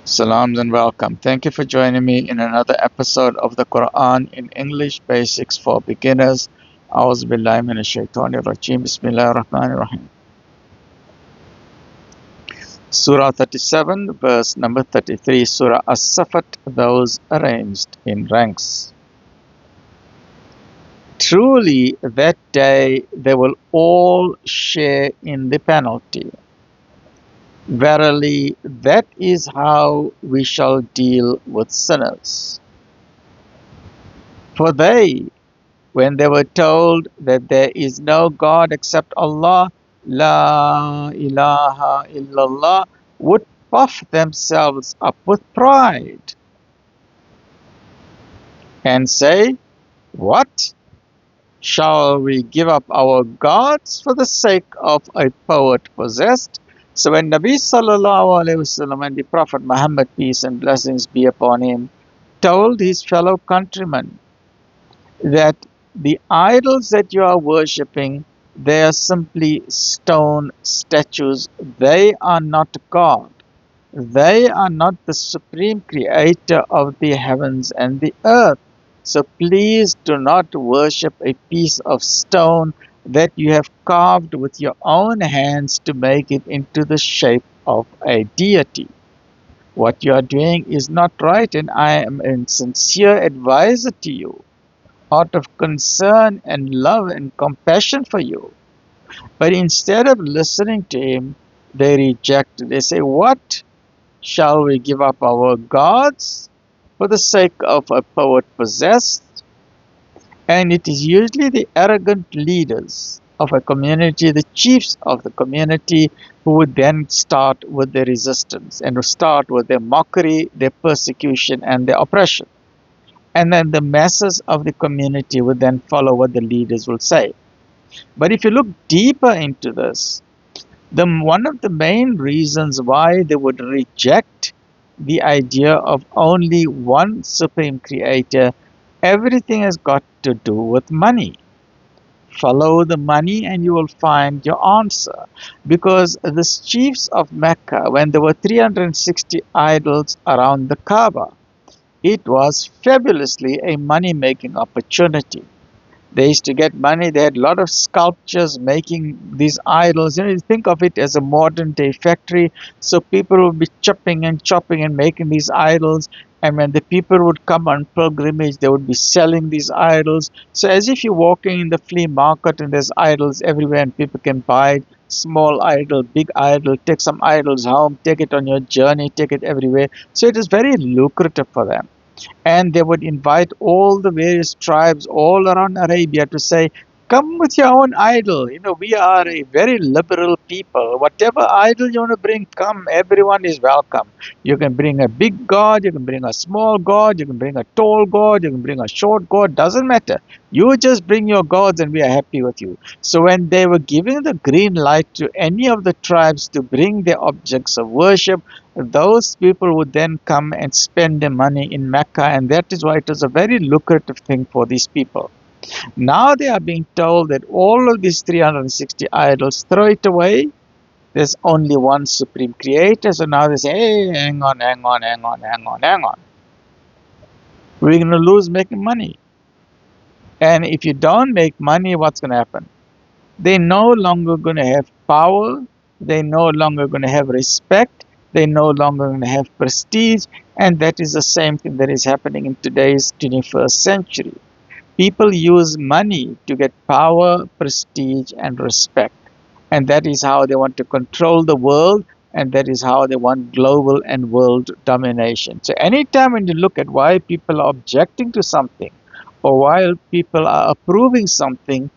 Salams and welcome. Thank you for joining me in another episode of the Quran in English Basics for Beginners. A'udhu billahi minash shaitanir rajeem. Bismillahir rahmanir rahim. Surah 37, verse number 33, Surah As-Safat, those arranged in ranks. Truly, that day they will all share in the penalty. Verily, that is how we shall deal with sinners. For they, when they were told that there is no God except Allah, La ilaha illallah, would puff themselves up with pride and say, what? Shall we give up our gods for the sake of a poet possessed? So when Nabi Sal'lal'laa'hu A'layhi Was'sallam and the Prophet Mohamed, peace and blessings be upon him, told his fellow countrymen that the idols that you are worshipping, they are simply stone statues. They are not God. They are not the supreme creator of the heavens and the earth. So please do not worship a piece of stone that you have carved with your own hands to make it into the shape of a deity. What you are doing is not right, and I am a sincere advisor to you out of concern and love and compassion for you. But instead of listening to him, they reject. They say, what? Shall we give up our gods for the sake of a poet possessed? And it is usually the arrogant leaders of a community, the chiefs of the community, who would then start with their resistance and start with their mockery, their persecution, and their oppression. And then the masses of the community would then follow what the leaders will say. But if you look deeper into this, one of the main reasons why they would reject the idea of only one supreme creator, everything has got to do with money. Follow the money and you will find your answer. Because the chiefs of Mecca, when there were 360 idols around the Kaaba, it was fabulously a money-making opportunity. They used to get money. They had a lot of sculptures making these idols. You think of it as a modern-day factory. So people would be chopping and making these idols. And when the people would come on pilgrimage, they would be selling these idols. So as if you're walking in the flea market and there's idols everywhere and people can buy small idol, big idol, take some idols home, take it on your journey, take it everywhere. So it is very lucrative for them. And they would invite all the various tribes all around Arabia to say, come with your own idol. We are a very liberal people. Whatever idol you want to bring, come. Everyone is welcome. You can bring a big god, you can bring a small god, you can bring a tall god, you can bring a short god. Doesn't matter. You just bring your gods and we are happy with you. So when they were giving the green light to any of the tribes to bring their objects of worship, those people would then come and spend their money in Mecca, and that is why it was a very lucrative thing for these people. Now they are being told that all of these 360 idols, throw it away. There's only one supreme creator. So now they say, hey, hang on. We're going to lose making money. And if you don't make money, what's going to happen? They're no longer going to have power. They're no longer going to have respect. They're no longer going to have prestige. And that is the same thing that is happening in today's 21st century. People use money to get power, prestige, and respect. And that is how they want to control the world. And that is how they want global and world domination. So anytime when you look at why people are objecting to something, or while people are approving something,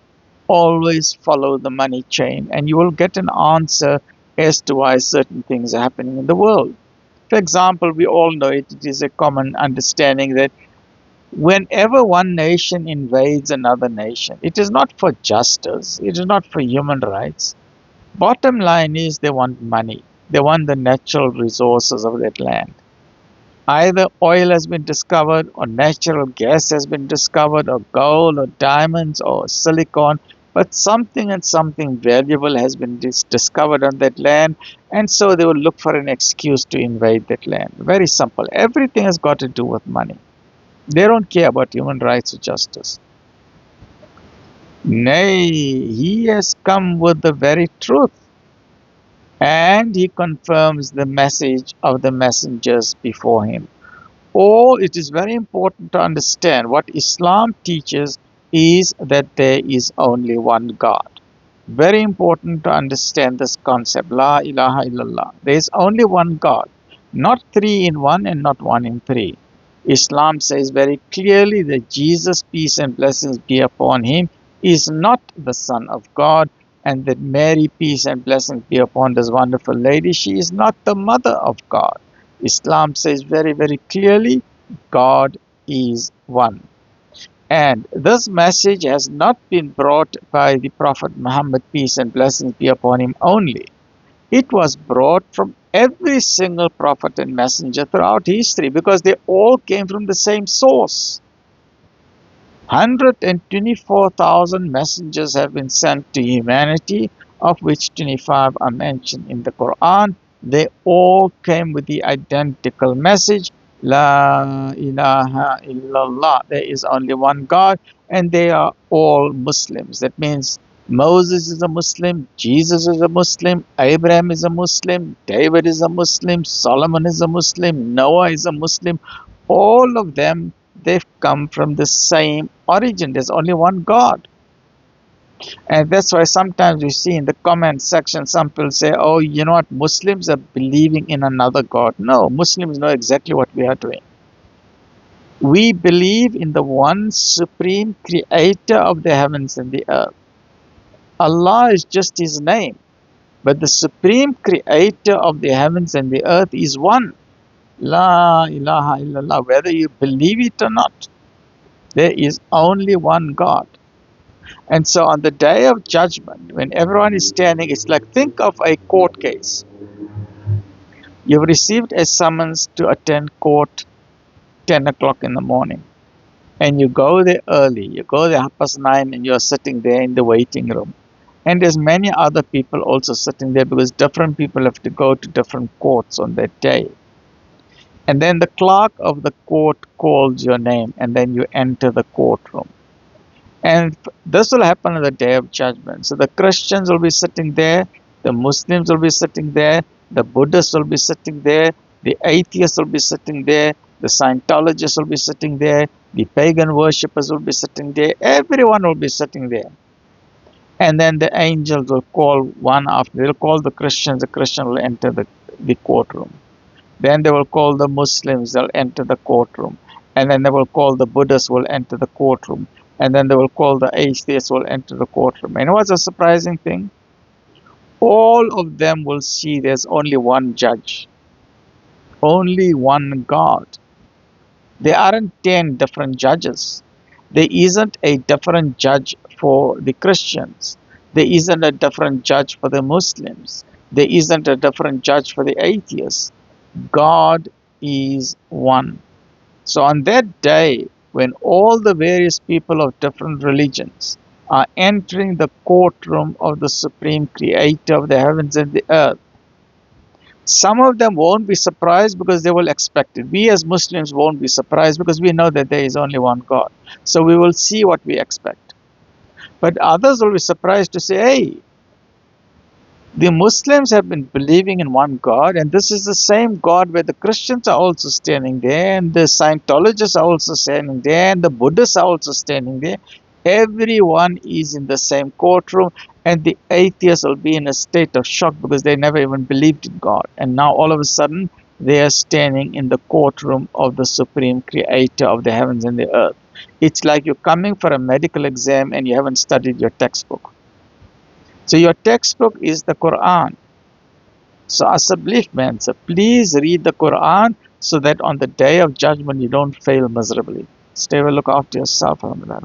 always follow the money chain and you will get an answer as to why certain things are happening in the world. For example, we all know it is a common understanding that whenever one nation invades another nation, it is not for justice, it is not for human rights. Bottom line is they want money. They want the natural resources of that land. Either oil has been discovered, or natural gas has been discovered, or gold, or diamonds, or silicon. But something and something valuable has been discovered on that land, and so they will look for an excuse to invade that land. Very simple. Everything has got to do with money. They don't care about human rights or justice. Nay, he has come with the very truth, and he confirms the message of the messengers before him. Or it is very important to understand what Islam teaches is that there is only one God. Very important to understand this concept, La ilaha illallah. There is only one God, not three in one and not one in three. Islam says very clearly that Jesus, peace and blessings be upon him, is not the Son of God, and that Mary, peace and blessings be upon this wonderful lady, she is not the mother of God. Islam says very, very clearly, God is one. And this message has not been brought by the Prophet Mohammed, peace and blessings be upon him only. It was brought from every single prophet and messenger throughout history, because they all came from the same source. 124,000 messengers have been sent to humanity, of which 25 are mentioned in the Quran. They all came with the identical message, La ilaha illallah. There is only one God, and they are all Muslims. That means Moses is a Muslim, Jesus is a Muslim, Abraham is a Muslim, David is a Muslim, Solomon is a Muslim, Noah is a Muslim. All of them, they've come from the same origin. There's only one God. And that's why sometimes you see in the comment section, some people say, oh, you know what, Muslims are believing in another God. No, Muslims know exactly what we are doing. We believe in the one supreme creator of the heavens and the earth. Allah is just his name, but the supreme creator of the heavens and the earth is one. La ilaha illallah. Whether you believe it or not, there is only one God. And so on the day of judgment, when everyone is standing, it's like, think of a court case. You've received a summons to attend court 10 o'clock in the morning. And you go there early. You go there 9:30, and you're sitting there in the waiting room. And there's many other people also sitting there, because different people have to go to different courts on that day. And then the clerk of the court calls your name, and then you enter the courtroom. And this will happen on the day of judgment. So the Christians will be sitting there, the Muslims will be sitting there, the Buddhists will be sitting there, the atheists will be sitting there, the Scientologists will be sitting there, the pagan worshippers will be sitting there, everyone will be sitting there. And then the angels will call one after, they'll call the Christians, the Christian will enter the courtroom. Then they will call the Muslims, they'll enter the courtroom. And then they will call the Buddhists, will enter the courtroom. And then they will call the atheists, will enter the courtroom. And what's a surprising thing? All of them will see there's only one judge, only one God. There aren't 10 different judges. There isn't a different judge for the Christians. There isn't a different judge for the Muslims. There isn't a different judge for the atheists. God is one. So on that day, when all the various people of different religions are entering the courtroom of the supreme creator of the heavens and the earth, some of them won't be surprised because they will expect it. We as Muslims won't be surprised because we know that there is only one God. So we will see what we expect. But others will be surprised to say, hey, the Muslims have been believing in one God, and this is the same God where the Christians are also standing there, and the Scientologists are also standing there, and the Buddhists are also standing there. Everyone is in the same courtroom, and the atheists will be in a state of shock because they never even believed in God. And now all of a sudden, they are standing in the courtroom of the supreme creator of the heavens and the earth. It's like you're coming for a medical exam and you haven't studied your textbook. So your textbook is the Quran. So as a belief man, so please read the Quran so that on the day of judgment you don't fail miserably. Stay well, look after yourself. Alhamdulillah.